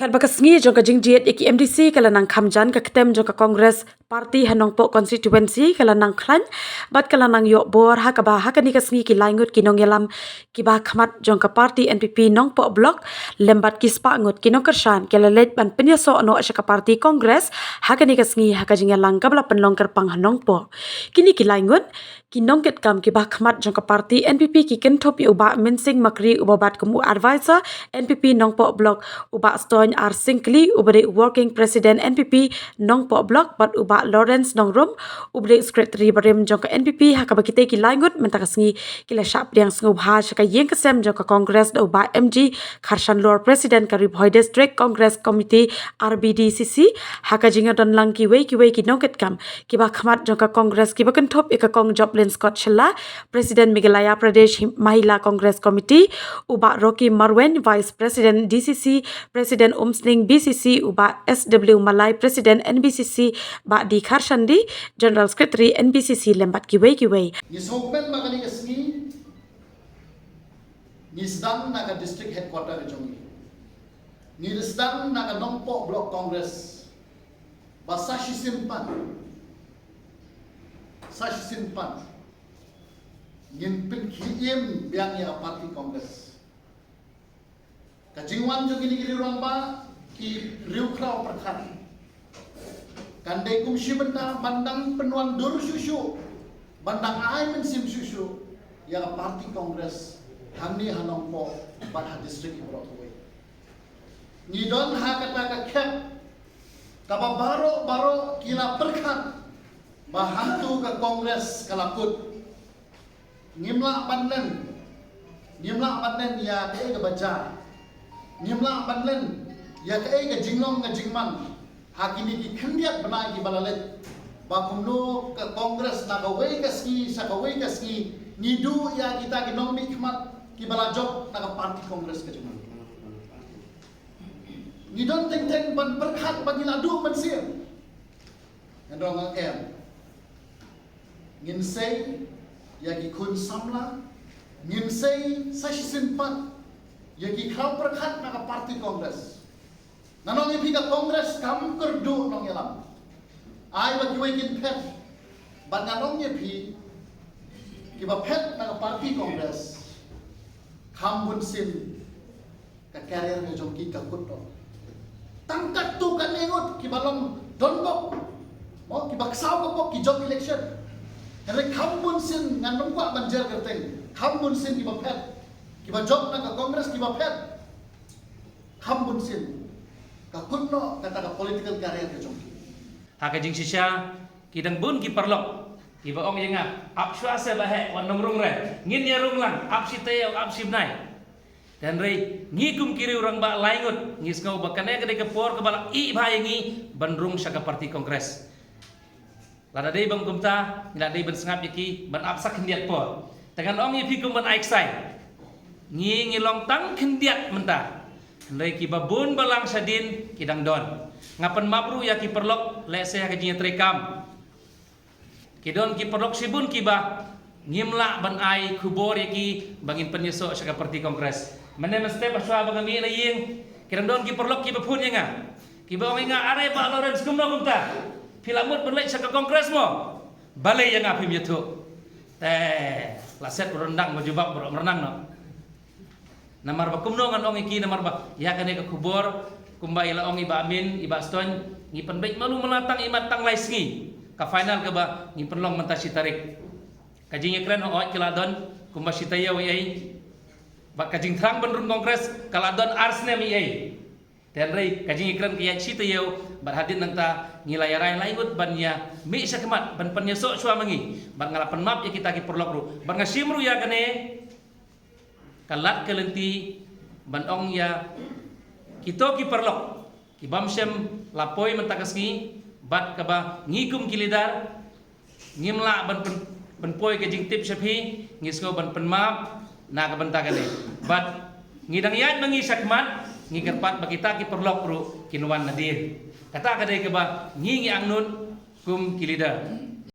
Kan bakas ngi jong ka jingjiet iki MDC kala nang khamjan ka ketem jong ka Kongres Parti Hanong Po constituency kala nang klan bat kala nang yok bor ha ka ba ha ka ni ka sngi ki laingut ki nong yalam ki ba khamat jong ka Parti NPP Nong Po block lembat ki spa ngut ki nong kershan kala let ban penyaso no asya ka Parti Kongres ha ka ni ka sngi ha ka jing yalang ka bla penlong ker pang Hanong Po kini ki laingut ki nong ket kam ki ba khamat jong ka Parti NPP ki kentop yu ba minsing makri ubabat kumu advisor NPP Nong Po block uba Stoin ar Singkli ubade working president NPP Nong Po block bat uba Lawrence Nongrum ubade secretary barim jong ka NPP hakaba kite ki laingut menta kasngi kila syap yang sngub ha ka yeng kesem jong ka Congress do uba MG Kharshan Lord president ka Ribhoi district Congress committee RBDCC haka jinga don lang ki wei ki nongket kam ki ba khamat jong ka Congress ki ba kentop ika kong Joplin Scott Shella president Meghalaya Pradesh Mahila Congress committee uba Rocky Marwen vice president DCC Presiden Umsning BCC uba SW Malay Presiden NBCC ba di Kharshandi General Secretary NBCC lembat kiwei Ni sokmen magani kesni ni sedang naga district headquarter ke jongi ni sedang naga Nong Po block congress basashi simpan ngin pin khiem biang ya parti congress Kajingwan jo gini ruang ba ki riu krau perkhan. Kandai kumsi benda bandang penuan dur susu. Bandang ai men sim susu. Ya parti kongres Hani Hanong Po Banha district Broadway. Ni don ha kata ka kep. Kaba baro kila perkhan. Bahantu ke kongres kalakut. Ngimla bandlen ya ke baca. Nimla banlen ya kai ga jinglong ga jingman hakini ki khandiat bana ki balalet ba kumno ka kongres na ga wei ka ski sa ga wei ka ski nidu ya kita ki nong mi khmat ki bala job na ga parti kongres ka jingman ni don teng ban berkhat ban iladu man sir ndong em ngin sei ya ki kun samla ngin sei sa simpat Yaki kau perkhat nak parti kongres. Nanong ipi ka kongres kam kerdu nong yalam. Ai bagi wekin pet. Ban nanong ipi kiba pet nak parti kongres. Kam bun sim ka karier ke jongki ka kutto. Tangkat tu kan engot kiba long donbok. Mo kiba ksau ka bok ki job election. Hele kam bun sim nganong kwa banjer kerteng. Kam bun sim kiba pet. Kiba job na ka kongres kiba pet khambun sin ka kunno kata ka political career ke jongki haka jing sisya kidang bun ki perlok kiba ong yenga apswa se bahe wan nongrung re ngin ya rung lang apsi te apsi nai dan re ngikum kiri urang ba laingut ngis ngau bakane ke por ke bala i bhaye ngi bandrung saka parti kongres lada dei bang kumta ngila dei ban sngap yaki ban apsak hendiat por tangan ong yipi kum ban aiksai ngilong tang kendiat mentah lei ki babun balang sadin kidang don ngapan mabru ya ki perlok lese ka jinya trekam kidon ki perlok sibun ki ba ngimla ban ai kubor ya ki bangin penyeso sa parti kongres mane meste paswa bangami na ying kidang don ki perlok ki bapun nga ki ba nga are ba Lawrence kumno kumta filamut berlek sa kongres mo balai yang apim yutu laset rendang majubab berenang no namar ba kumno ngan ong iki namar ba ya kane ka kubor kumba ila ong iba amin iba ston ngi penbek malu melatang imatang laisngi ka final ka ba ngi penlong menta sitarik kajing ekran o kiladon kumba sitaya wi ai ba kajing thang benrun kongres kaladon arsne mi ai tenrei kajing ekran kiya sitaya bar hadin nangta ngilayarai laingut ban ya mi sakmat ban penyeso suamangi ban ngalapan map ya kita ki perlok ru ban ngasimru ya kane kalat kelenti banong ya kito ki perlok ki bamsem lapoi mentakasngi bat kaba ngikum kilidar ngimla ban poi ke jingtip sapi ngisgo ban penmap na ka bantakane bat ngidang yat mangi sakmat ngikerpat bakita ki perlok ru kinuan nadir kata kadai kaba ngingi angnun kum kilidar